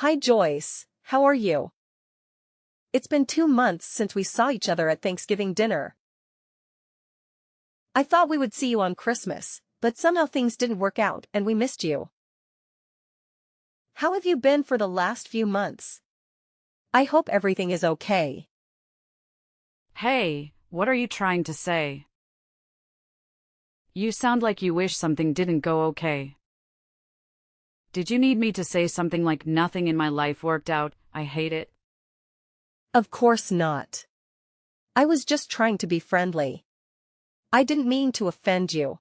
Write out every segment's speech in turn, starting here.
Hi Joyce, how are you? It's been 2 months since we saw each other at Thanksgiving dinner. I thought we would see you on Christmas, but somehow things didn't work out and we missed you. How have you been for the last few months? I hope everything is okay. Hey, what are you trying to say? You sound like you wish something didn't go okay. Did you need me to say something like nothing in my life worked out, I hate it? Of course not. I was just trying to be friendly. I didn't mean to offend you.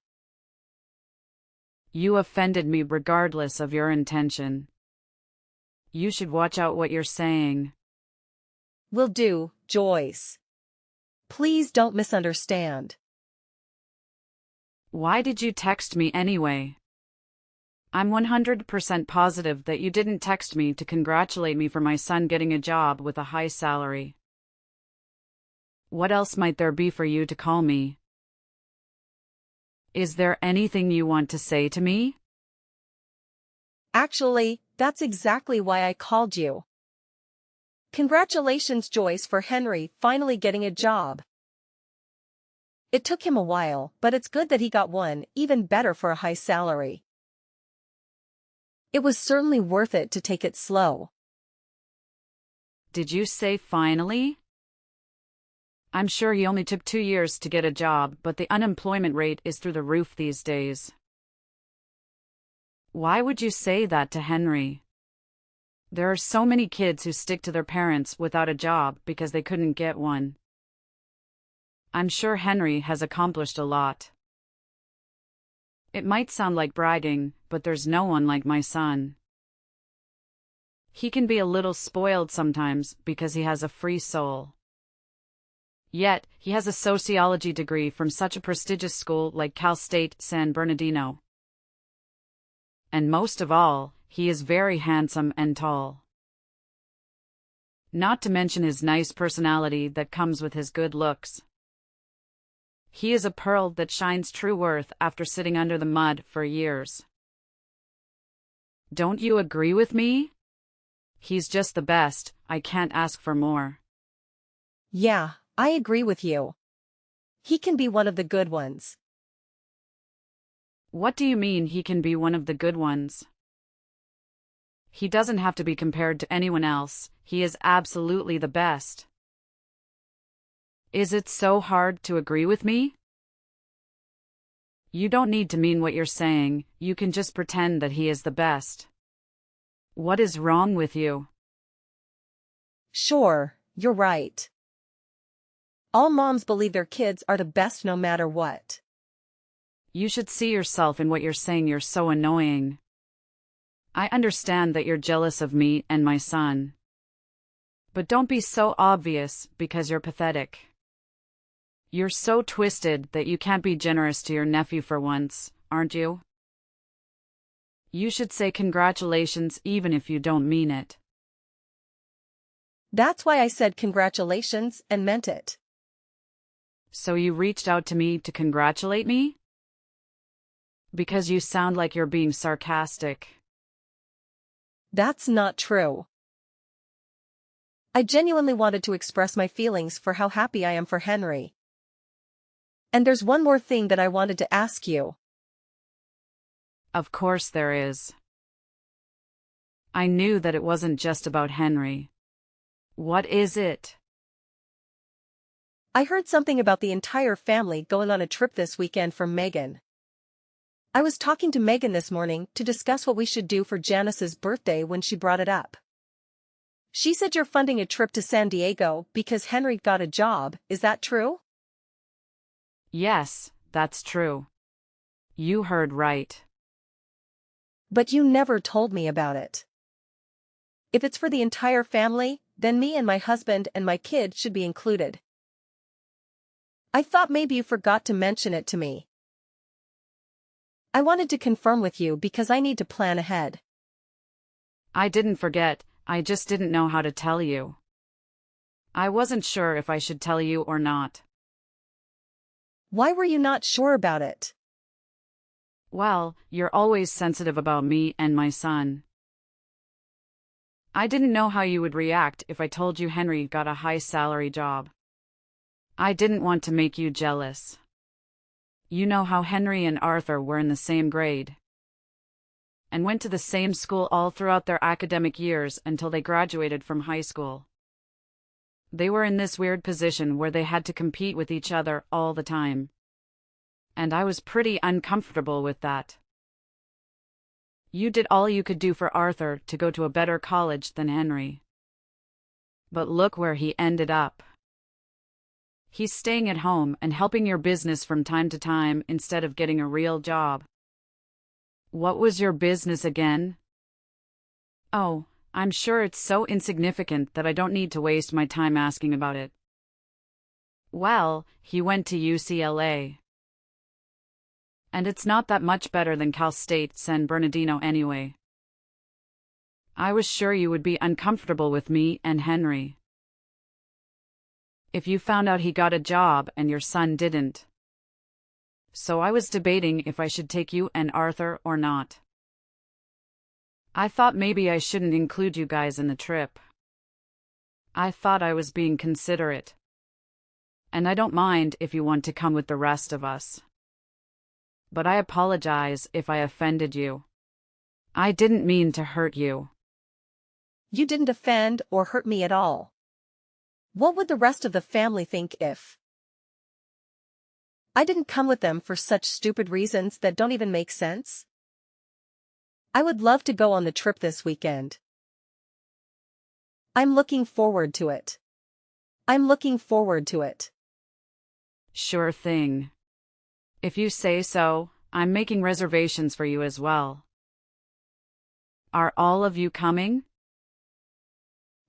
You offended me regardless of your intention. You should watch out what you're saying. Will do, Joyce. Please don't misunderstand. Why did you text me anyway? I'm 100% positive that you didn't text me to congratulate me for my son getting a job with a high salary. What else might there be for you to call me? Is there anything you want to say to me? Actually, that's exactly why I called you. Congratulations, Joyce, for Henry finally getting a job. It took him a while, but it's good that he got one, even better for a high salary. It was certainly worth it to take it slow. Did you say finally? I'm sure he only took 2 years to get a job, but the unemployment rate is through the roof these days. Why would you say that to Henry? There are so many kids who stick to their parents without a job because they couldn't get one. I'm sure Henry has accomplished a lot. It might sound like bragging, but there's no one like my son. He can be a little spoiled sometimes because he has a free soul. Yet, he has a sociology degree from such a prestigious school like Cal State San Bernardino. And most of all, he is very handsome and tall. Not to mention his nice personality that comes with his good looks. He is a pearl that shines true worth after sitting under the mud for years. Don't you agree with me? He's just the best, I can't ask for more. Yeah, I agree with you. He can be one of the good ones. What do you mean he can be one of the good ones? He doesn't have to be compared to anyone else, he is absolutely the best. Is it so hard to agree with me? You don't need to mean what you're saying, you can just pretend that he is the best. What is wrong with you? Sure, you're right. All moms believe their kids are the best no matter what. You should see yourself in what you're saying, you're so annoying. I understand that you're jealous of me and my son. But don't be so obvious because you're pathetic. You're so twisted that you can't be generous to your nephew for once, aren't you? You should say congratulations even if you don't mean it. That's why I said congratulations and meant it. So you reached out to me to congratulate me? Because you sound like you're being sarcastic. That's not true. I genuinely wanted to express my feelings for how happy I am for Henry. And there's one more thing that I wanted to ask you. Of course there is. I knew that it wasn't just about Henry. What is it? I heard something about the entire family going on a trip this weekend from Megan. I was talking to Megan this morning to discuss what we should do for Janice's birthday when she brought it up. She said you're funding a trip to San Diego because Henry got a job, is that true? Yes, that's true. You heard right. But you never told me about it. If it's for the entire family, then me and my husband and my kid should be included. I thought maybe you forgot to mention it to me. I wanted to confirm with you because I need to plan ahead. I didn't forget, I just didn't know how to tell you. I wasn't sure if I should tell you or not. Why were you not sure about it? Well, you're always sensitive about me and my son. I didn't know how you would react if I told you Henry got a high-salary job. I didn't want to make you jealous. You know how Henry and Arthur were in the same grade and went to the same school all throughout their academic years until they graduated from high school. They were in this weird position where they had to compete with each other all the time. And I was pretty uncomfortable with that. You did all you could do for Arthur to go to a better college than Henry. But look where he ended up. He's staying at home and helping your business from time to time instead of getting a real job. What was your business again? Oh, I'm sure it's so insignificant that I don't need to waste my time asking about it. Well, he went to UCLA. And it's not that much better than Cal State San Bernardino anyway. I was sure you would be uncomfortable with me and Henry if you found out he got a job and your son didn't. So I was debating if I should take you and Arthur or not. I thought maybe I shouldn't include you guys in the trip. I thought I was being considerate. And I don't mind if you want to come with the rest of us. But I apologize if I offended you. I didn't mean to hurt you. You didn't offend or hurt me at all. What would the rest of the family think if I didn't come with them for such stupid reasons that don't even make sense? I would love to go on the trip this weekend. I'm looking forward to it. I'm looking forward to it. Sure thing. If you say so, I'm making reservations for you as well. Are all of you coming?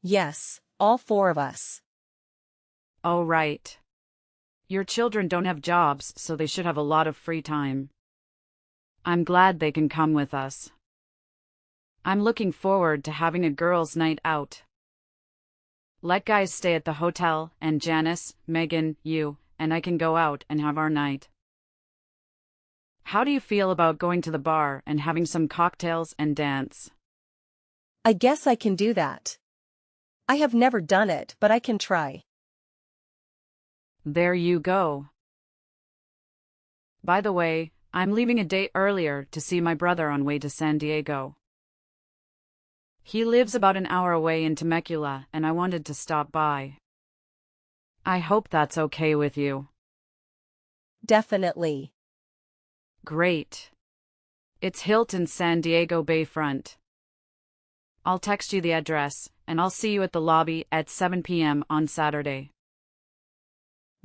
Yes, all four of us. Oh, right. Your children don't have jobs, so they should have a lot of free time. I'm glad they can come with us. I'm looking forward to having a girls' night out. Let guys stay at the hotel, and Janice, Megan, you, and I can go out and have our night. How do you feel about going to the bar and having some cocktails and dance? I guess I can do that. I have never done it, but I can try. There you go. By the way, I'm leaving a day earlier to see my brother on way to San Diego. He lives about an hour away in Temecula, and I wanted to stop by. I hope that's okay with you. Definitely. Great. It's Hilton San Diego Bayfront. I'll text you the address, and I'll see you at the lobby at 7 p.m. on Saturday.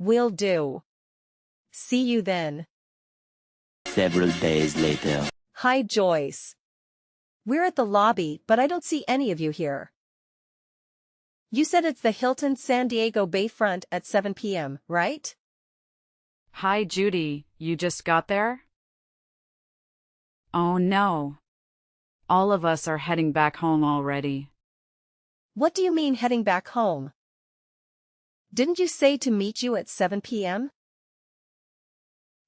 Will do. See you then. Several days later. Hi, Joyce. We're at the lobby, but I don't see any of you here. You said it's the Hilton San Diego Bayfront at 7 p.m., right? Hi, Judy. You just got there? Oh no. All of us are heading back home already. What do you mean heading back home? Didn't you say to meet you at 7 p.m.?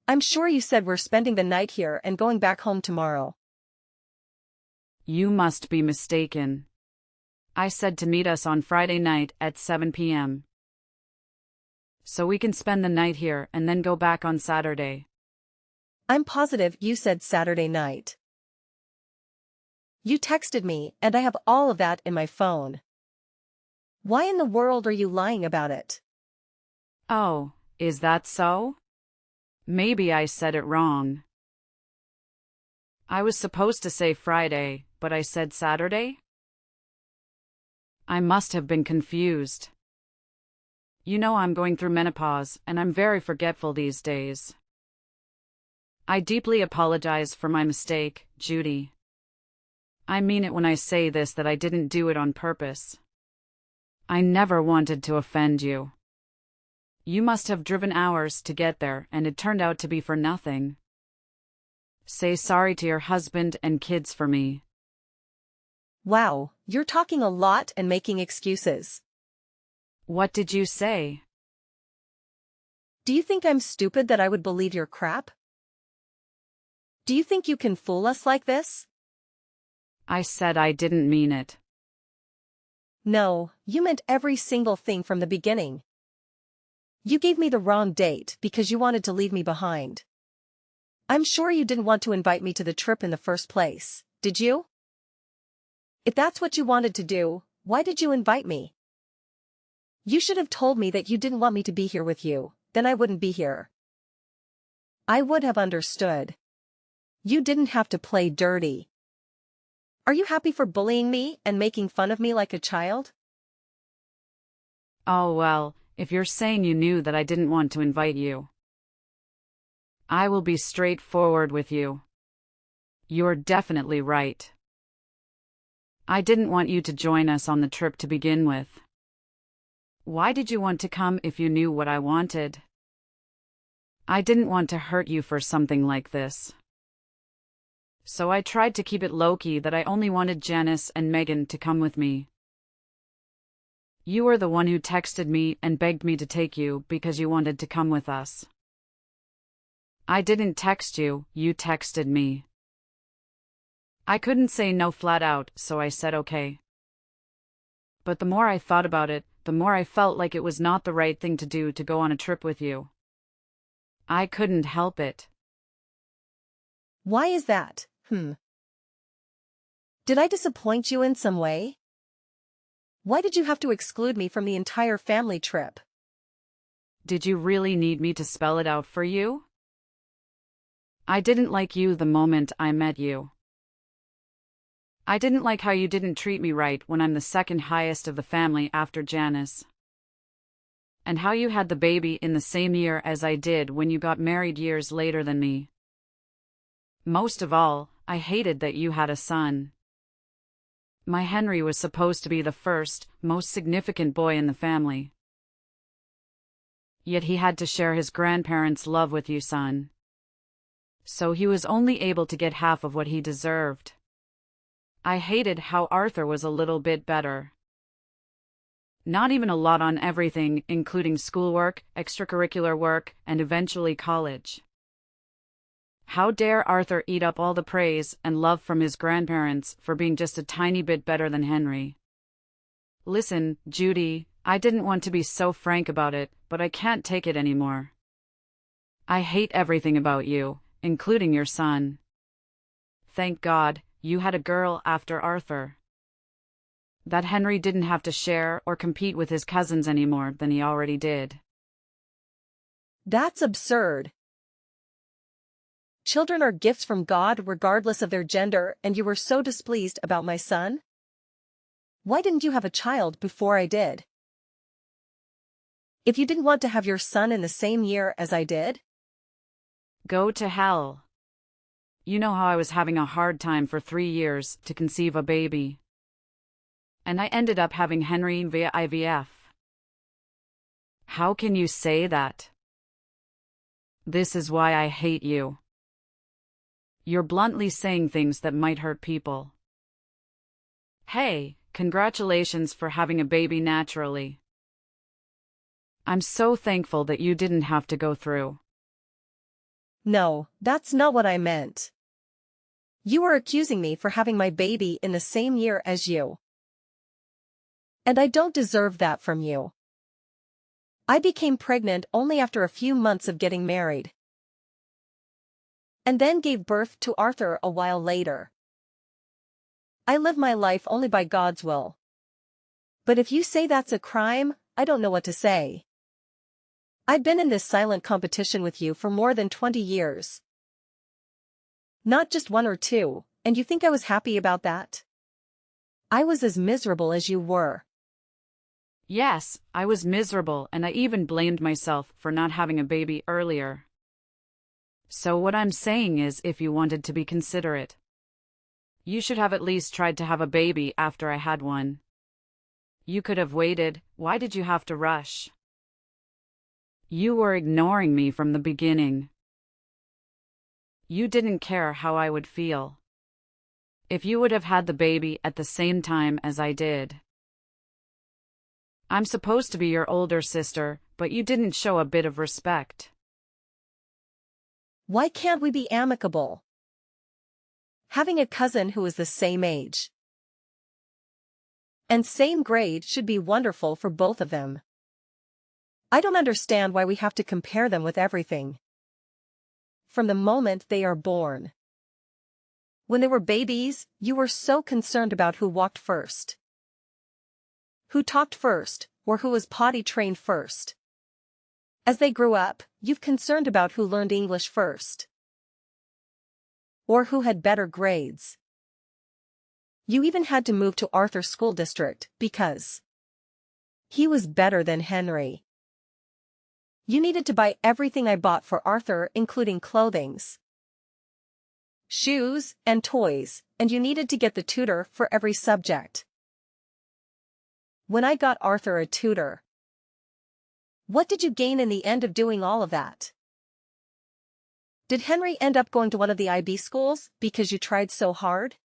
I'm sure you said we're spending the night here and going back home tomorrow. You must be mistaken. I said to meet us on Friday night at 7 p.m. So we can spend the night here and then go back on Saturday. I'm positive you said Saturday night. You texted me, and I have all of that in my phone. Why in the world are you lying about it? Oh, is that so? Maybe I said it wrong. I was supposed to say Friday, but I said Saturday? I must have been confused. You know I'm going through menopause, and I'm very forgetful these days. I deeply apologize for my mistake, Judy. I mean it when I say this that I didn't do it on purpose. I never wanted to offend you. You must have driven hours to get there, and it turned out to be for nothing. Say sorry to your husband and kids for me. Wow, you're talking a lot and making excuses. What did you say? Do you think I'm stupid that I would believe your crap? Do you think you can fool us like this? I said I didn't mean it. No, you meant every single thing from the beginning. You gave me the wrong date because you wanted to leave me behind. I'm sure you didn't want to invite me to the trip in the first place, did you? If that's what you wanted to do, why did you invite me? You should have told me that you didn't want me to be here with you, then I wouldn't be here. I would have understood. You didn't have to play dirty. Are you happy for bullying me and making fun of me like a child? Oh well, if you're saying you knew that I didn't want to invite you, I will be straightforward with you. You're definitely right. I didn't want you to join us on the trip to begin with. Why did you want to come if you knew what I wanted? I didn't want to hurt you for something like this. So I tried to keep it low-key that I only wanted Janice and Megan to come with me. You were the one who texted me and begged me to take you because you wanted to come with us. I didn't text you, you texted me. I couldn't say no flat out, so I said okay. But the more I thought about it, the more I felt like it was not the right thing to do to go on a trip with you. I couldn't help it. Why is that? Did I disappoint you in some way? Why did you have to exclude me from the entire family trip? Did you really need me to spell it out for you? I didn't like you the moment I met you. I didn't like how you didn't treat me right when I'm the second highest of the family after Janice. And how you had the baby in the same year as I did when you got married years later than me. Most of all, I hated that you had a son. My Henry was supposed to be the first, most significant boy in the family. Yet he had to share his grandparents' love with you, son. So he was only able to get half of what he deserved. I hated how Arthur was a little bit better. Not even a lot on everything, including schoolwork, extracurricular work, and eventually college. How dare Arthur eat up all the praise and love from his grandparents for being just a tiny bit better than Henry? Listen, Judy, I didn't want to be so frank about it, but I can't take it anymore. I hate everything about you, including your son. Thank God, you had a girl after Arthur. That Henry didn't have to share or compete with his cousins any more than he already did. That's absurd. Children are gifts from God regardless of their gender, and you were so displeased about my son? Why didn't you have a child before I did? If you didn't want to have your son in the same year as I did? Go to hell. You know how I was having a hard time for 3 years to conceive a baby. And I ended up having Henry via IVF. How can you say that? This is why I hate you. You're bluntly saying things that might hurt people. Hey, congratulations for having a baby naturally. I'm so thankful that you didn't have to go through. No, that's not what I meant. You were accusing me for having my baby in the same year as you. And I don't deserve that from you. I became pregnant only after a few months of getting married. And then gave birth to Arthur a while later. I live my life only by God's will. But if you say that's a crime, I don't know what to say. I've been in this silent competition with you for more than 20 years. Not just 1 or 2, and you think I was happy about that? I was as miserable as you were. Yes, I was miserable, and I even blamed myself for not having a baby earlier. So what I'm saying is, if you wanted to be considerate, you should have at least tried to have a baby after I had one. You could have waited. Why did you have to rush? You were ignoring me from the beginning. You didn't care how I would feel if you would have had the baby at the same time as I did. I'm supposed to be your older sister, but you didn't show a bit of respect. Why can't we be amicable? Having a cousin who is the same age. And same grade should be wonderful for both of them. I don't understand why we have to compare them with everything. From the moment they are born. When they were babies, you were so concerned about who walked first, who talked first, or who was potty trained first. As they grew up, you've concerned about who learned English first, or who had better grades. You even had to move to Arthur's school district because he was better than Henry. You needed to buy everything I bought for Arthur, including clothings, shoes, and toys, and you needed to get the tutor for every subject. When I got Arthur a tutor, what did you gain in the end of doing all of that? Did Henry end up going to one of the IB schools because you tried so hard?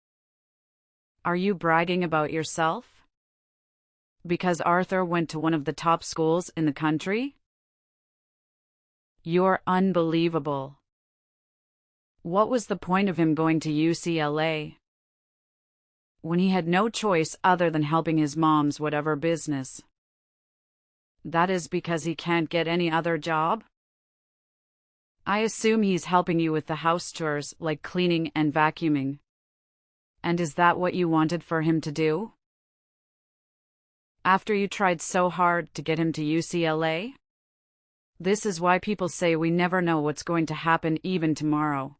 Are you bragging about yourself? Because Arthur went to one of the top schools in the country? You're unbelievable. What was the point of him going to UCLA? When he had no choice other than helping his mom's whatever business. That is because he can't get any other job? I assume he's helping you with the house chores like cleaning and vacuuming. And is that what you wanted for him to do? After you tried so hard to get him to UCLA? This is why people say we never know what's going to happen even tomorrow.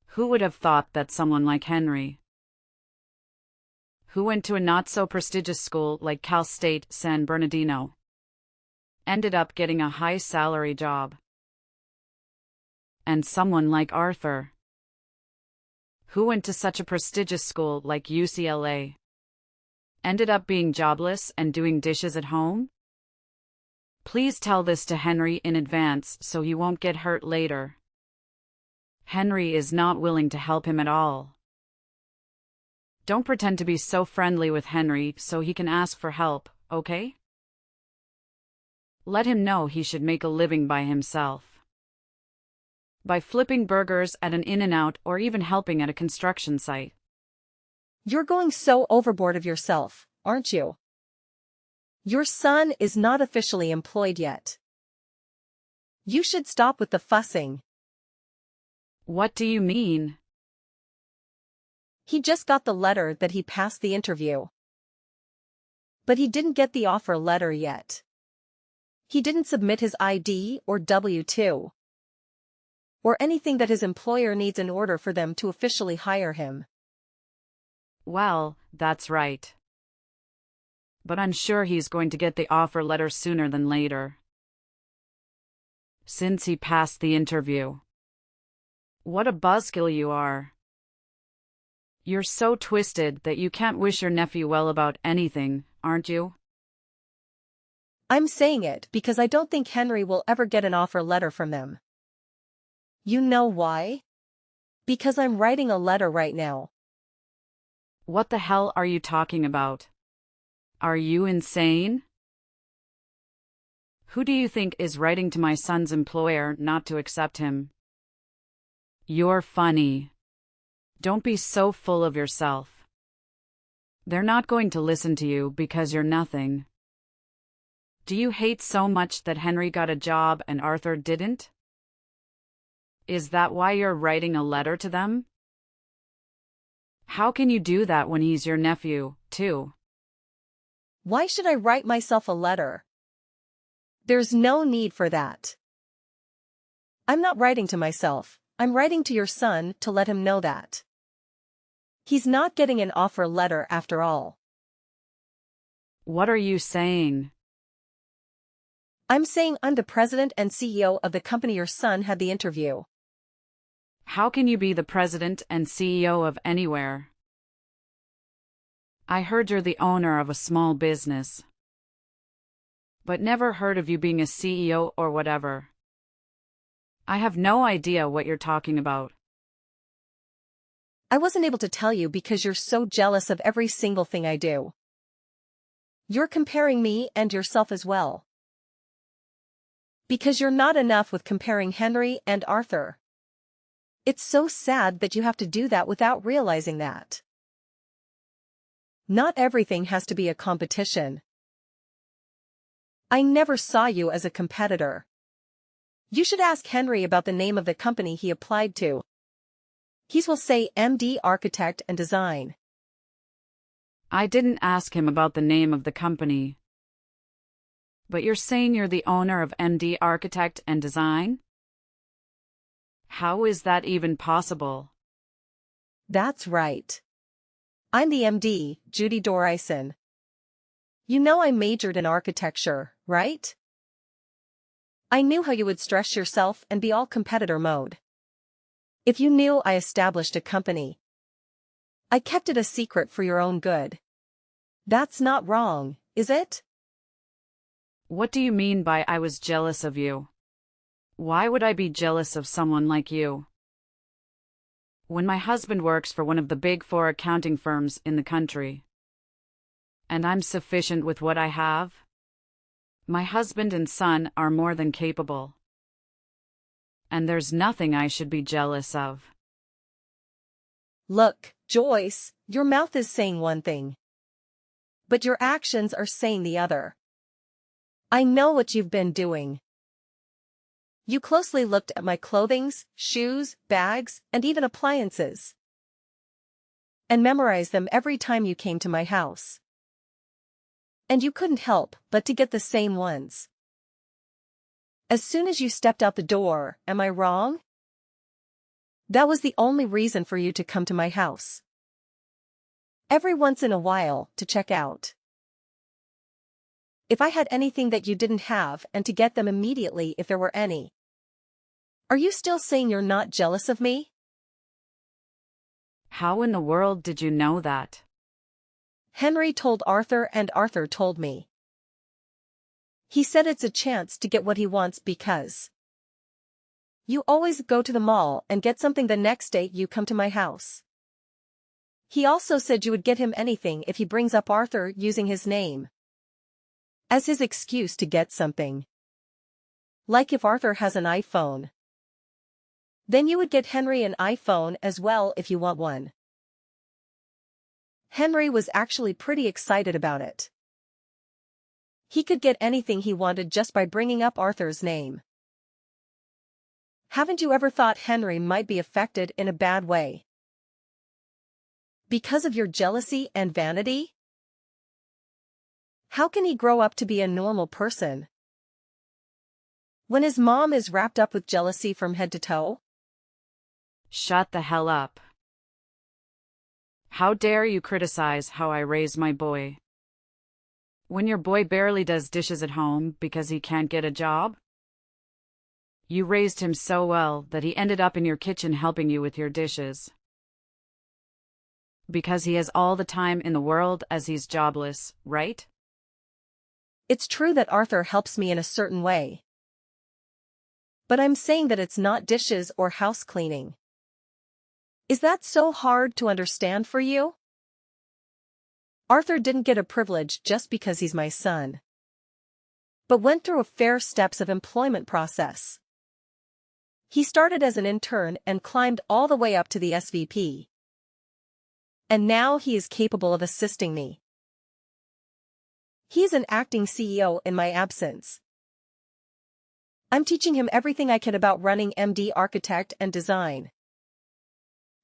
Who would have thought that someone like Henry, who went to a not-so-prestigious school like Cal State San Bernardino, ended up getting a high-salary job? And someone like Arthur, who went to such a prestigious school like UCLA, ended up being jobless and doing dishes at home? Please tell this to Henry in advance so he won't get hurt later. Henry is not willing to help him at all. Don't pretend to be so friendly with Henry so he can ask for help, okay? Let him know he should make a living by himself. By flipping burgers at an In-N-Out or even helping at a construction site. You're going so overboard of yourself, aren't you? Your son is not officially employed yet. You should stop with the fussing. What do you mean? He just got the letter that he passed the interview. But he didn't get the offer letter yet. He didn't submit his ID or W-2. Or anything that his employer needs in order for them to officially hire him. Well, that's right. But I'm sure he's going to get the offer letter sooner than later. Since he passed the interview. What a buzzkill you are. You're so twisted that you can't wish your nephew well about anything, aren't you? I'm saying it because I don't think Henry will ever get an offer letter from them. You know why? Because I'm writing a letter right now. What the hell are you talking about? Are you insane? Who do you think is writing to my son's employer not to accept him? You're funny. Don't be so full of yourself. They're not going to listen to you because you're nothing. Do you hate so much that Henry got a job and Arthur didn't? Is that why you're writing a letter to them? How can you do that when he's your nephew, too? Why should I write myself a letter? There's no need for that. I'm not writing to myself, I'm writing to your son to let him know that he's not getting an offer letter after all. What are you saying? I'm saying I'm the president and CEO of the company your son had the interview. How can you be the president and CEO of anywhere? I heard you're the owner of a small business. But never heard of you being a CEO or whatever. I have no idea what you're talking about. I wasn't able to tell you because you're so jealous of every single thing I do. You're comparing me and yourself as well. Because you're not enough with comparing Henry and Arthur. It's so sad that you have to do that without realizing that. Not everything has to be a competition. I never saw you as a competitor. You should ask Henry about the name of the company he applied to. He will say MD Architect and Design. I didn't ask him about the name of the company. But you're saying you're the owner of MD Architect and Design? How is that even possible? That's right. I'm the MD, Judy Dorison. You know I majored in architecture, right? I knew how you would stress yourself and be all competitor mode. If you knew I established a company, I kept it a secret for your own good. That's not wrong, is it? What do you mean by I was jealous of you? Why would I be jealous of someone like you? When my husband works for one of the big 4 accounting firms in the country, and I'm sufficient with what I have, my husband and son are more than capable. And there's nothing I should be jealous of. Look, Joyce, your mouth is saying one thing, but your actions are saying the other. I know what you've been doing. You closely looked at my clothings, shoes, bags, and even appliances, and memorized them every time you came to my house. And you couldn't help but to get the same ones. As soon as you stepped out the door, am I wrong? That was the only reason for you to come to my house. Every once in a while, to check out if I had anything that you didn't have and to get them immediately if there were any. Are you still saying you're not jealous of me? How in the world did you know that? Henry told Arthur and Arthur told me. He said it's a chance to get what he wants because you always go to the mall and get something the next day you come to my house. He also said you would get him anything if he brings up Arthur using his name as his excuse to get something. Like if Arthur has an iPhone, then you would get Henry an iPhone as well if you want one. Henry was actually pretty excited about it. He could get anything he wanted just by bringing up Arthur's name. Haven't you ever thought Henry might be affected in a bad way because of your jealousy and vanity? How can he grow up to be a normal person when his mom is wrapped up with jealousy from head to toe? Shut the hell up. How dare you criticize how I raise my boy? When your boy barely does dishes at home because he can't get a job? You raised him so well that he ended up in your kitchen helping you with your dishes. Because he has all the time in the world as he's jobless, right? It's true that Arthur helps me in a certain way. But I'm saying that it's not dishes or house cleaning. Is that so hard to understand for you? Arthur didn't get a privilege just because he's my son, but went through a fair steps of employment process. He started as an intern and climbed all the way up to the SVP. And now he is capable of assisting me. He's an acting CEO in my absence. I'm teaching him everything I can about running MD Architect and Design,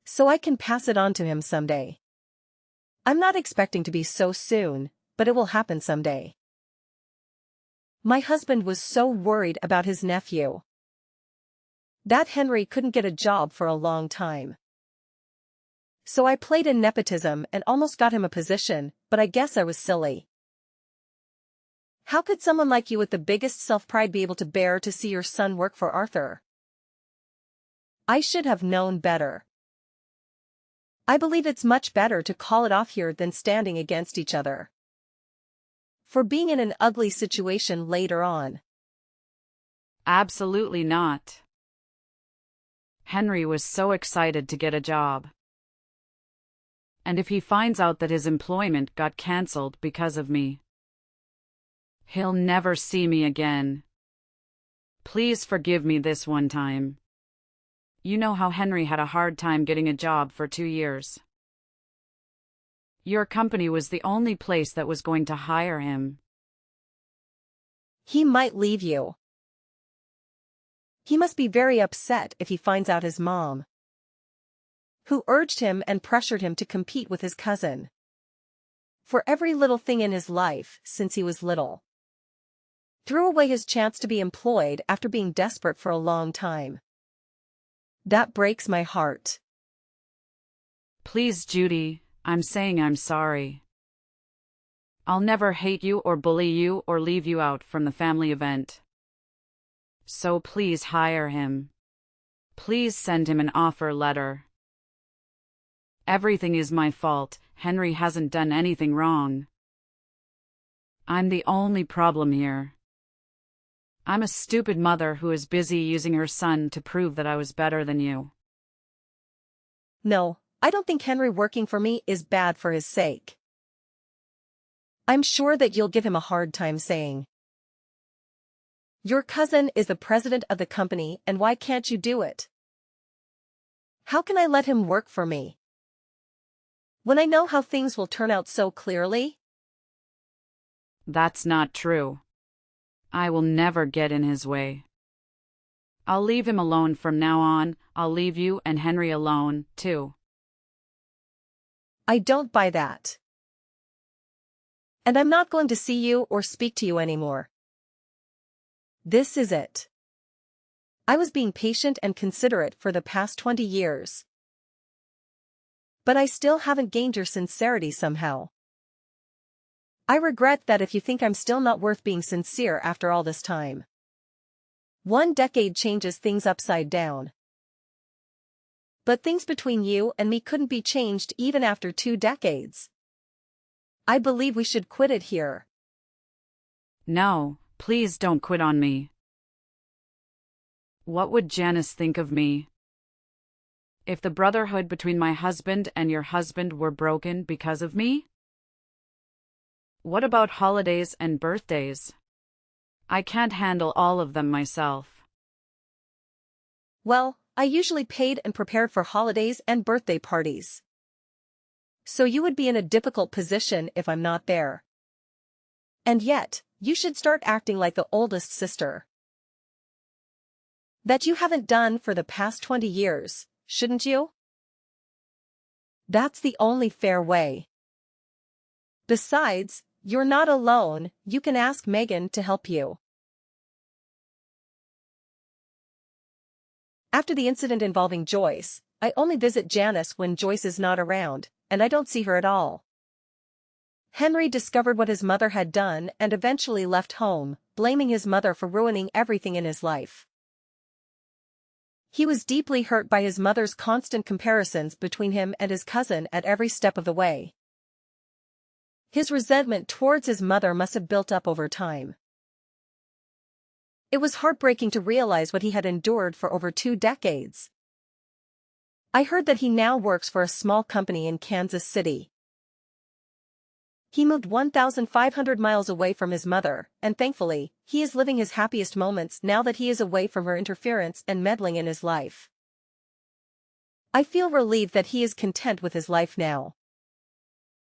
so I can pass it on to him someday. I'm not expecting to be so soon, but it will happen someday. My husband was so worried about his nephew that Henry couldn't get a job for a long time. So I played in nepotism and almost got him a position, but I guess I was silly. How could someone like you with the biggest self-pride be able to bear to see your son work for Arthur? I should have known better. I believe it's much better to call it off here than standing against each other for being in an ugly situation later on. Absolutely not. Henry was so excited to get a job. And if he finds out that his employment got cancelled because of me, he'll never see me again. Please forgive me this one time. You know how Henry had a hard time getting a job for 2 years. Your company was the only place that was going to hire him. He might leave you. He must be very upset if he finds out his mom, who urged him and pressured him to compete with his cousin for every little thing in his life since he was little, threw away his chance to be employed after being desperate for a long time. That breaks my heart. Please, Judy, I'm saying I'm sorry. I'll never hate you or bully you or leave you out from the family event. So please hire him. Please send him an offer letter. Everything is my fault. Henry hasn't done anything wrong. I'm the only problem here. I'm a stupid mother who is busy using her son to prove that I was better than you. No, I don't think Henry working for me is bad for his sake. I'm sure that you'll give him a hard time saying, "Your cousin is the president of the company and why can't you do it? How can I let him work for me when I know how things will turn out so clearly?" That's not true. I will never get in his way. I'll leave him alone from now on. I'll leave you and Henry alone, too. I don't buy that. And I'm not going to see you or speak to you anymore. This is it. I was being patient and considerate for the past 20 years. But I still haven't gained your sincerity somehow. I regret that if you think I'm still not worth being sincere after all this time. 1 decade changes things upside down. But things between you and me couldn't be changed even after 2 decades. I believe we should quit it here. No, please don't quit on me. What would Janice think of me? If the brotherhood between my husband and your husband were broken because of me? What about holidays and birthdays? I can't handle all of them myself. Well, I usually paid and prepared for holidays and birthday parties. So you would be in a difficult position if I'm not there. And yet, you should start acting like the oldest sister. That you haven't done for the past 20 years, shouldn't you? That's the only fair way. Besides, you're not alone, you can ask Megan to help you. After the incident involving Joyce, I only visit Janice when Joyce is not around, and I don't see her at all. Henry discovered what his mother had done and eventually left home, blaming his mother for ruining everything in his life. He was deeply hurt by his mother's constant comparisons between him and his cousin at every step of the way. His resentment towards his mother must have built up over time. It was heartbreaking to realize what he had endured for over 2 decades. I heard that he now works for a small company in Kansas City. He moved 1,500 miles away from his mother, and thankfully, he is living his happiest moments now that he is away from her interference and meddling in his life. I feel relieved that he is content with his life now.